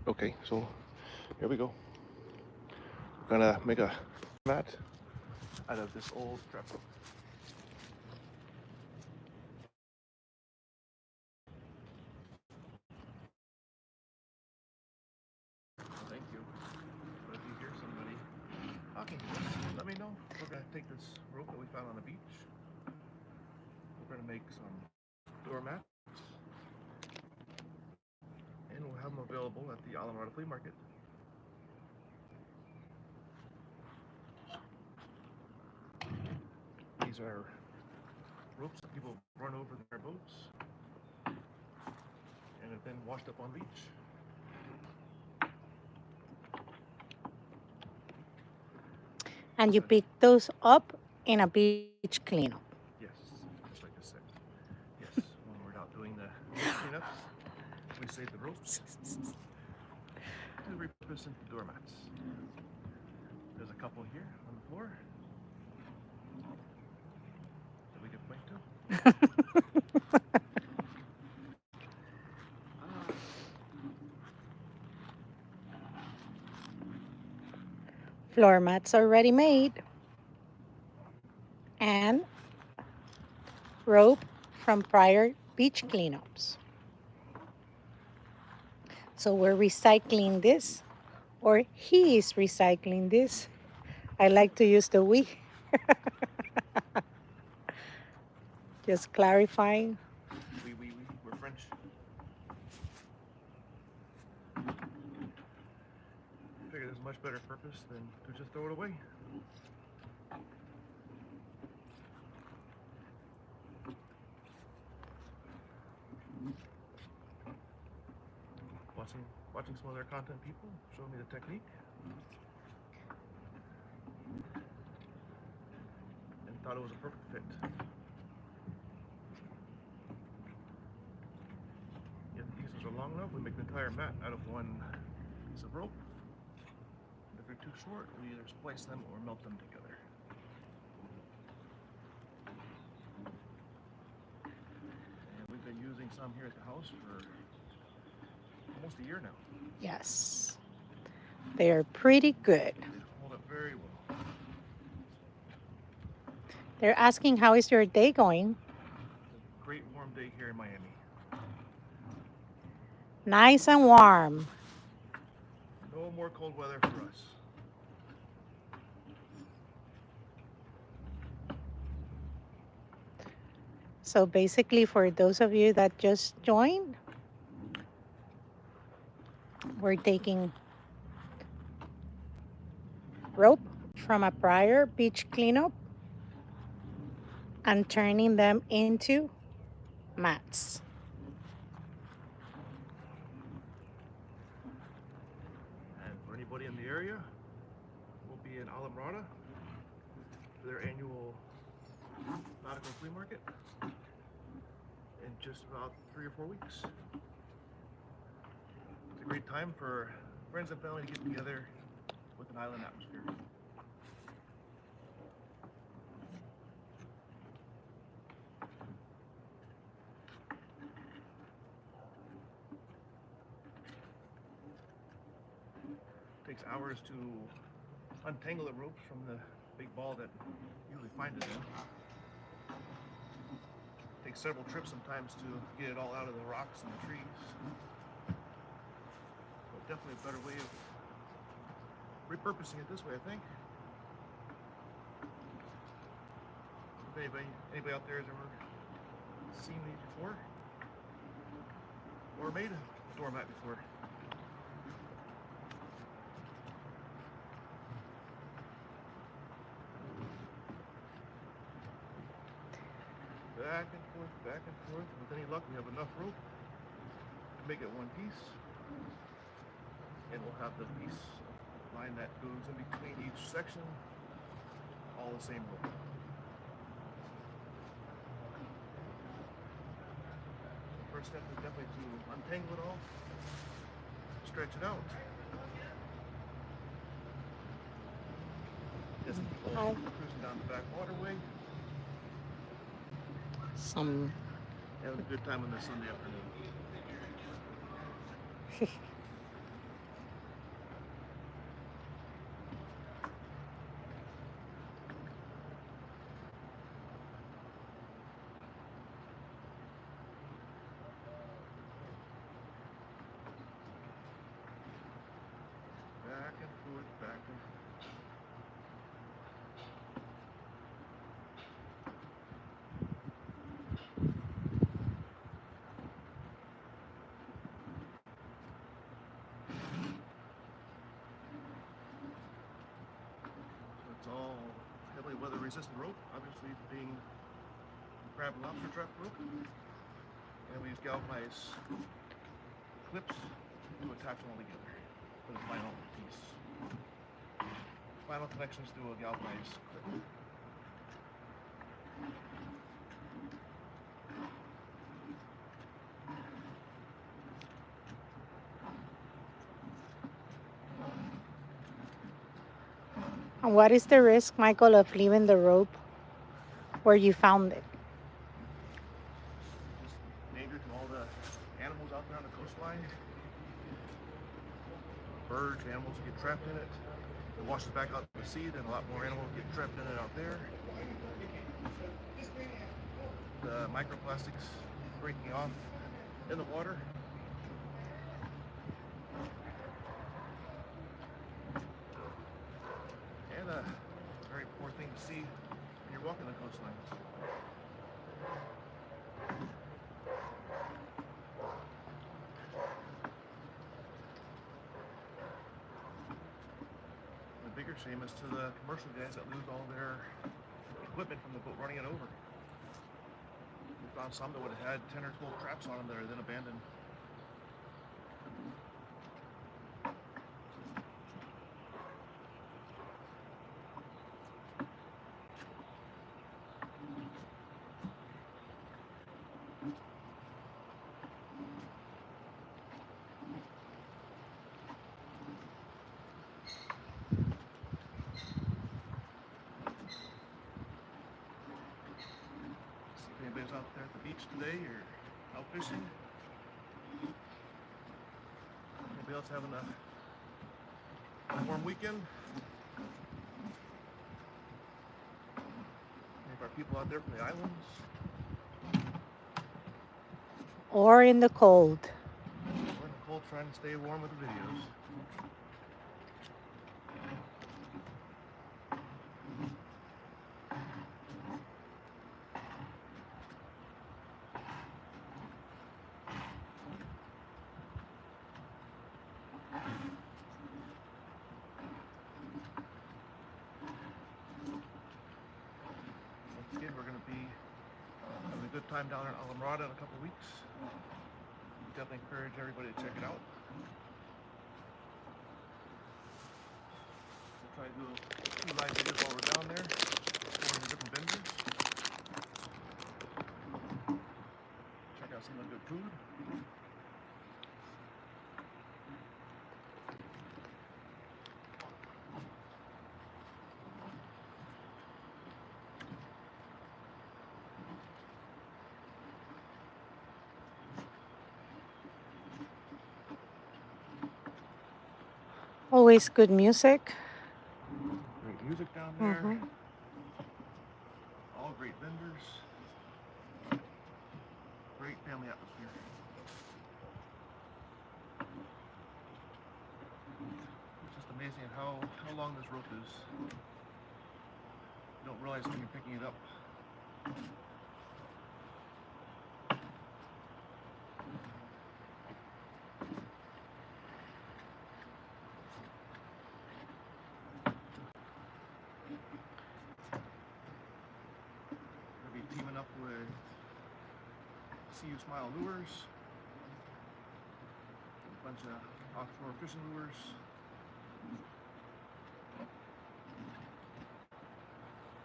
Okay, so here we go. We're gonna make a mat out of this old trap rope. Thank you. But if you hear somebody talking to us, let me know. We're gonna take this rope that we found on the beach. We're gonna make some doormats, and we'll have them available at the Alameda Flea Market. These are ropes that people run over their boats and have been washed up on the beach. And you pick those up in a beach cleanup. Yes, just like I said. Yes, when we're out doing the beach cleanups, we save the ropes to repurpose into doormats. There's a couple here on the floor that we can point to. Floor mats are ready made. And rope from prior beach cleanups. So we're recycling this, or he is recycling this. I like to use the we. Just clarifying. We're French. I figure there's a much better purpose than to just throw it away. Watching some other content people show me the technique, and thought it was a perfect fit. If the pieces are long enough, we make the entire mat out of one piece of rope. If they're too short, we either splice them or melt them together. And we've been using some here at the house for almost a year now. Yes. They are pretty good. They hold up very well. They're asking, how is your day going? It's a great warm day here in Miami. Nice and warm. No more cold weather for us. So basically, for those of you that just joined, we're taking rope from a prior beach cleanup and turning them into mats. And for anybody in the area, we'll be in Alameda for their annual nautical flea market in just about 3 or 4 weeks. It's a great time for friends and family to get together with an island atmosphere. It takes hours to untangle the ropes from the big ball that you usually find it in. It takes several trips sometimes to get it all out of the rocks and the trees. But definitely a better way of repurposing it this way, I think. If anybody out there has ever seen these before or made a doormat before. Back and forth. With any luck, we have enough rope to make it one piece. And we'll have the piece line that goes in between each section, all the same rope. The first step is definitely to untangle it all, stretch it out. Just people cruising down the back waterway. Having a good time on this Sunday afternoon. back and forth, back and forth. So it's all heavily weather resistant rope, obviously being crab and lobster trap rope. And we use galvanized clips to attach them all together for the final piece. Final connections through a galvanized clip. And what is the risk, Michael, of leaving the rope where you found it? Just danger to all the animals out there on the coastline. Birds, animals get trapped in it. It washes back out to the sea, then a lot more animals get trapped in it out there. The microplastics breaking off in the water. And a very poor thing to see when you're walking the coastlines. The bigger shame is to the commercial guys that lose all their equipment from the boat running it over. We found some that would have had 10 or 12 traps on them that are then abandoned. See if anybody's out there at the beach today or out fishing. Anybody else having a warm weekend? Any of our people out there from the islands? Or in the cold? We're in the cold trying to stay warm with the videos. Once again, we're going to be having a good time down in Alamrada in a couple weeks. Definitely encourage everybody to check it out. We'll try to do a few live videos while we're down there, exploring the different vendors. Check out some of the good food. Always good music. Great music down there. Mhm. All great vendors. Great family atmosphere. It's just amazing how long this rope is. You don't realize when you're picking it up. We'll be teaming up with See You Smile Lures, a bunch of offshore fishing lures.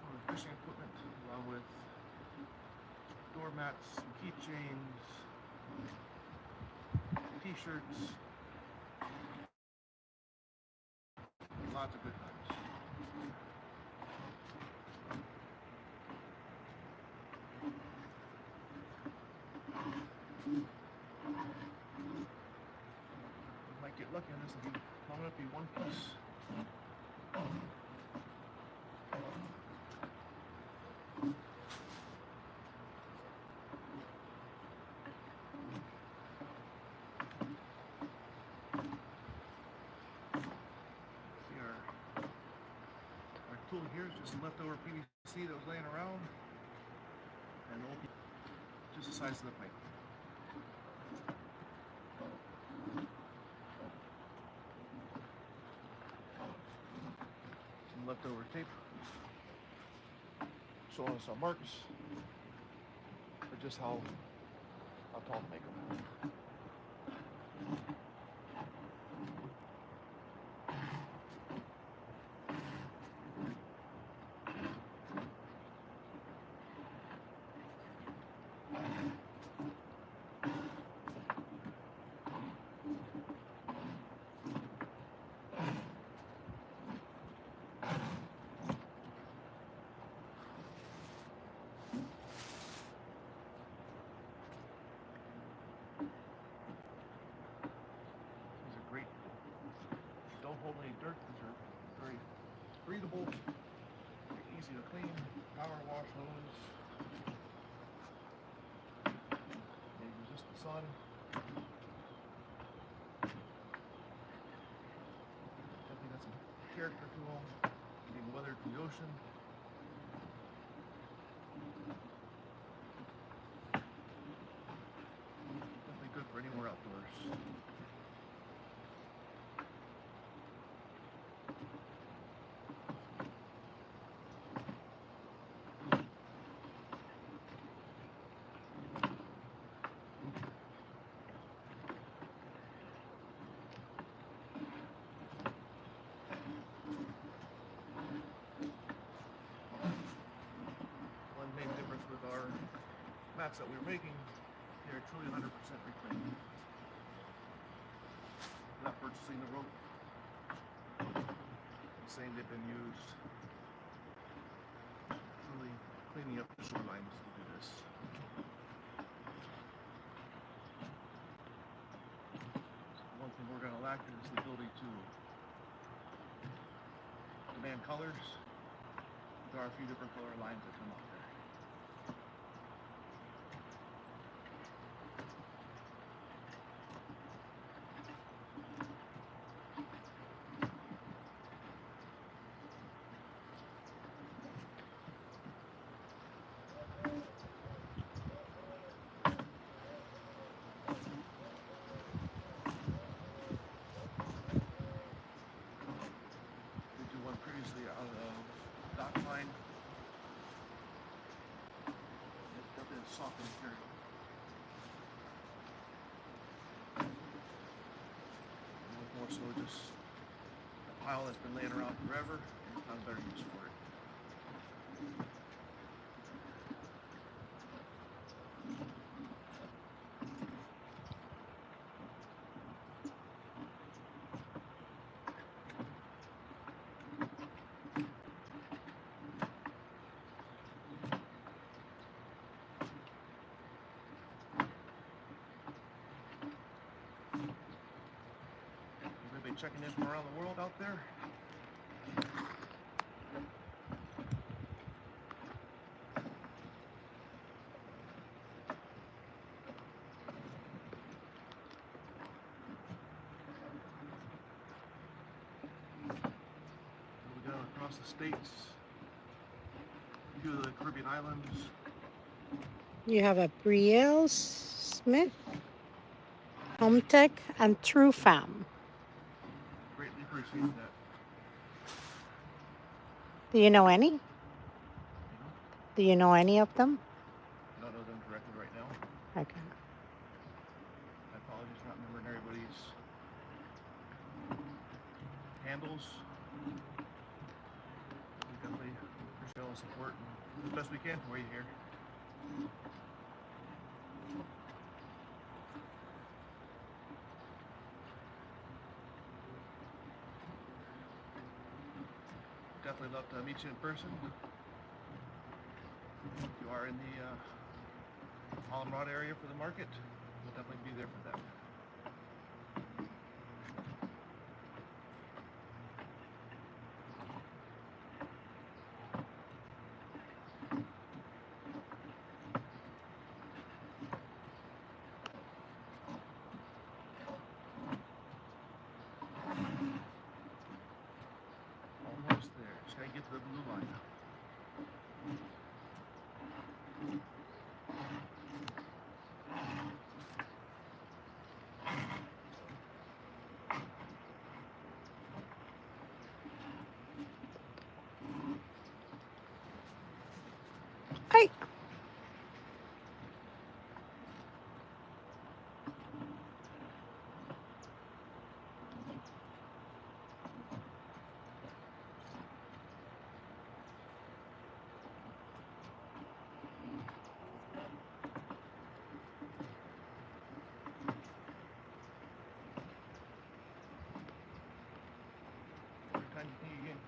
All the fishing equipment, along with doormats, keychains, t-shirts, lots of good times. Might get lucky on this and be long enough to be one piece. here is just leftover PVC that was laying around, and just the size of the pipe. Some leftover tape showing us our marks, but just how tall to make them. Don't hold any dirt. These are very breathable, easy to clean, power wash hose. They resist the sun. Definitely got some character to them. Being weathered from the ocean. Definitely good for anywhere outdoors. One main difference with our mats that we were making, they're truly 100% reclaimed. Not purchasing the rope, saying they've been used, truly cleaning up the shorelines to do this. One thing we're going to lack is the ability to demand colors. There are a few different color lines that come out there. Previously out of dock line. It's definitely a soft material. More so just a pile that's been laying around forever and found a better use for it. Checking in from around the world out there. We go across the states, a few of the Caribbean islands. You have a Brielle Smith, Home Tech, and True Fam. Greatly appreciate that. Do you know any? Do you know any of them? I don't know them directly right now. Okay. My apologies for not remembering everybody's handles. We definitely appreciate all the support and do the best we can for you here. Definitely love to meet you in person. If you are in the Allenrod area for the market, we'll definitely be there for that. Almost there. Just gotta get to the blue line.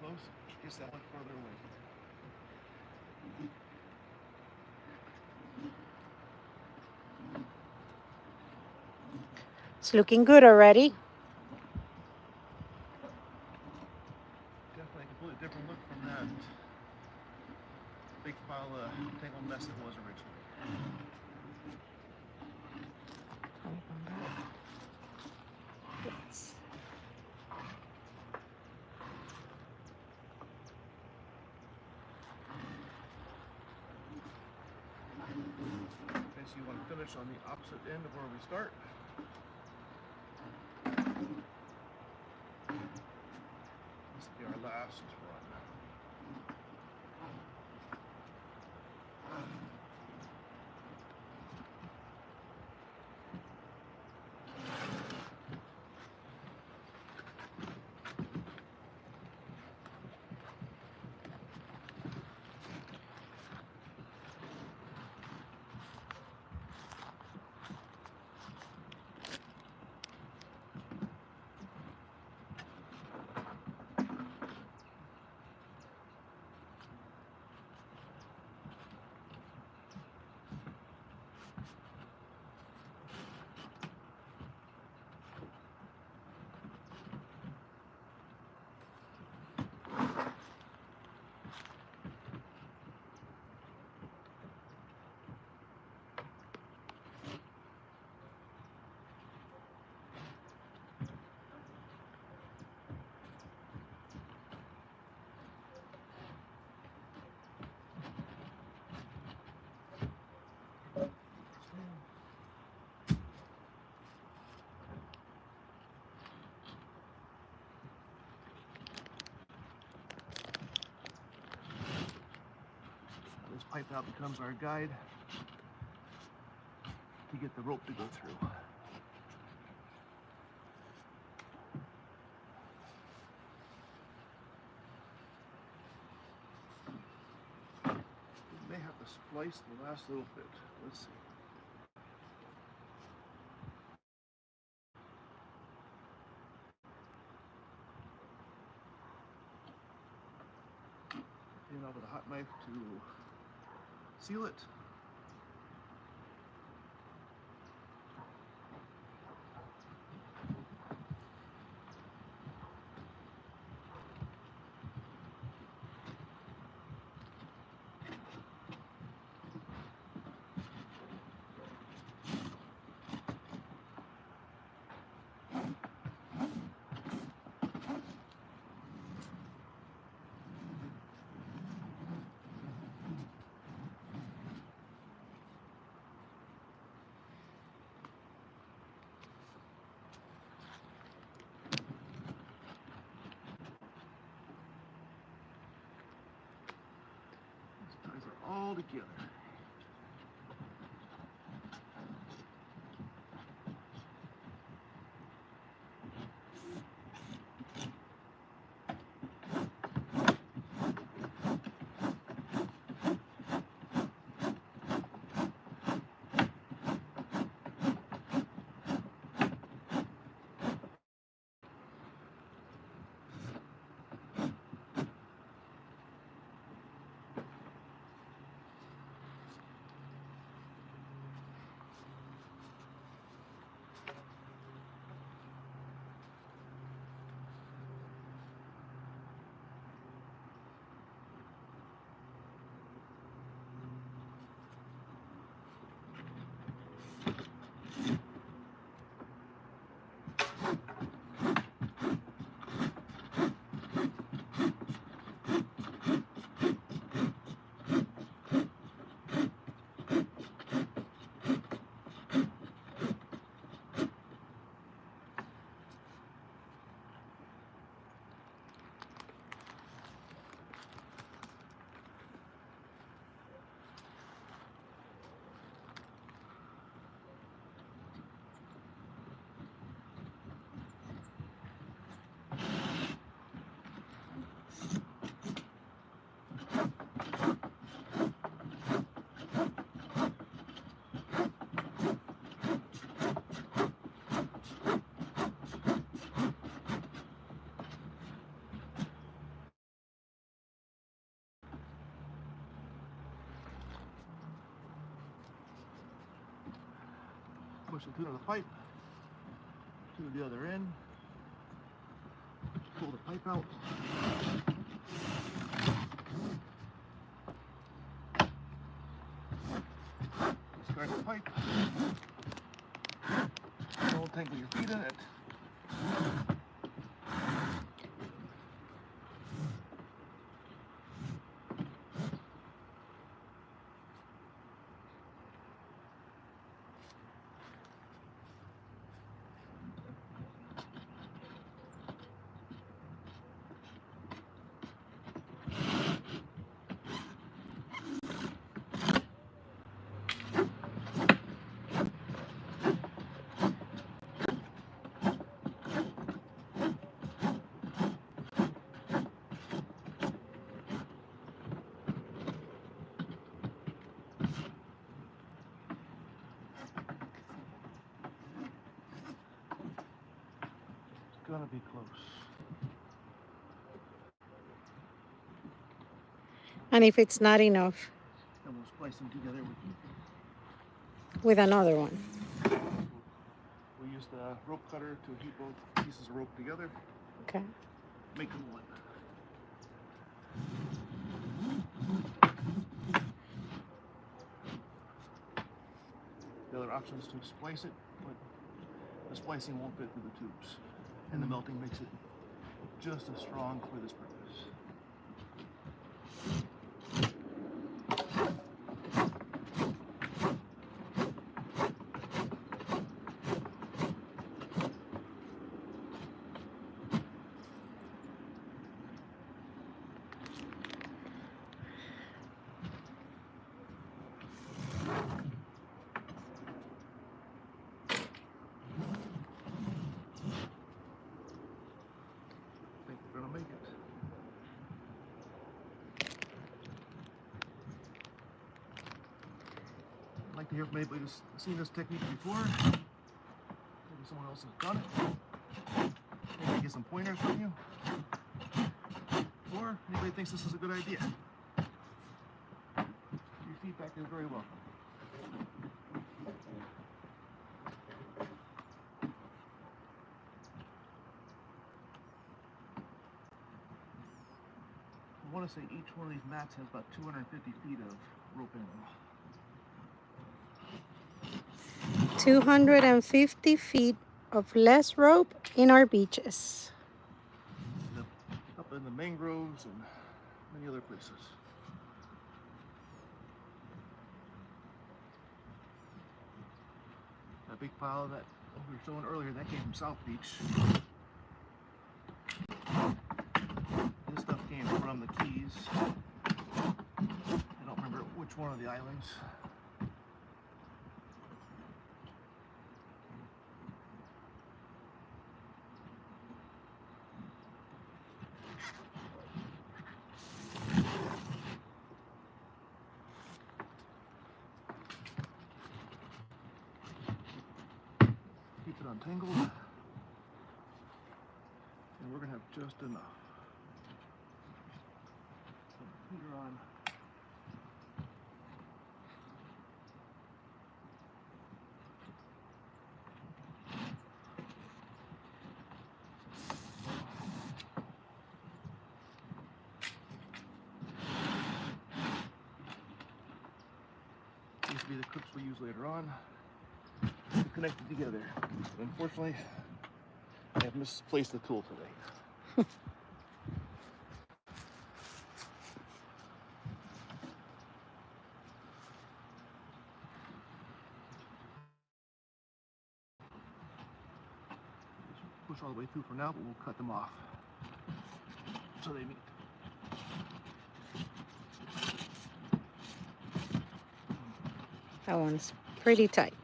close, gets that one farther away. It's looking good already. Definitely a completely different look from that big pile of tangled mess it was originally. Yes. Okay, so you want to finish on the opposite end of where we start. This will be our last run. This pipe now becomes our guide to get the rope to go through. We may have to splice the last little bit. Let's see. You know, with a hot knife to seal it. These ties are all together. push the tune of the pipe to the other end. Pull the pipe out. Discard the pipe. Don't tangle your feet in it. Gonna be close. And if it's not enough, And we'll splice them together with another one. we use the rope cutter to heat both pieces of rope together, Okay. make them one. The other option is to splice it, but the splicing won't fit through the tubes, and the melting makes it just as strong for this purpose. I think we're gonna make it. I'd like to hear from anybody who's seen this technique before. Maybe someone else has done it. Maybe get some pointers from you. Or anybody thinks this is a good idea. Your feedback is very welcome. I want to say each one of these mats has about 250 feet of rope in them. 250 feet of less rope in our beaches. Up in the mangroves and many other places. That big pile that we were showing earlier, that came from South Beach. This stuff came from the Keys. I don't remember which one of the islands. Keep it untangled. And we're gonna have just enough. Put the heater on. These will be the clips we use later on to connect it together. Unfortunately, I have misplaced the tool today. Push all the way through for now, but we'll cut them off so they meet. That one's pretty tight.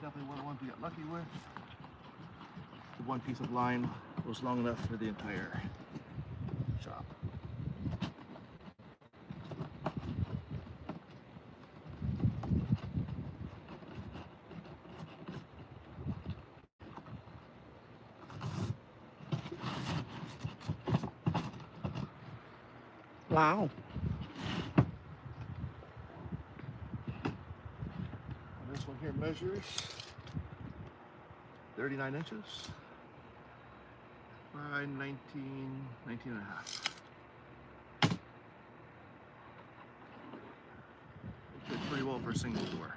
Definitely one of the ones we got lucky with. The one piece of line was long enough for the entire shop. Wow. And this one here measures 39 inches by 19 and a half. It fit pretty well for a single door.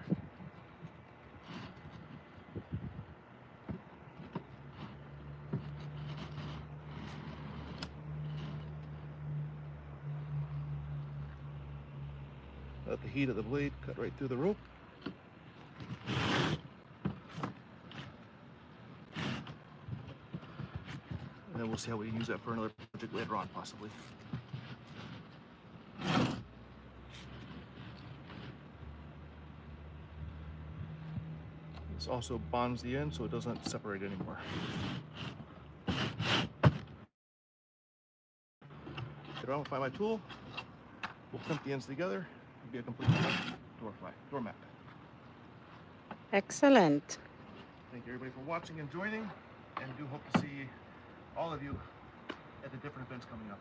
Let the heat of the blade cut right through the rope. And then we'll see how we can use that for another project later on, possibly. This also bonds the end so it doesn't separate anymore. Get on, find my tool. We'll crimp the ends together and be a complete doormat. Excellent. Thank you everybody for watching and joining, and do hope to see all of you at the different events coming up.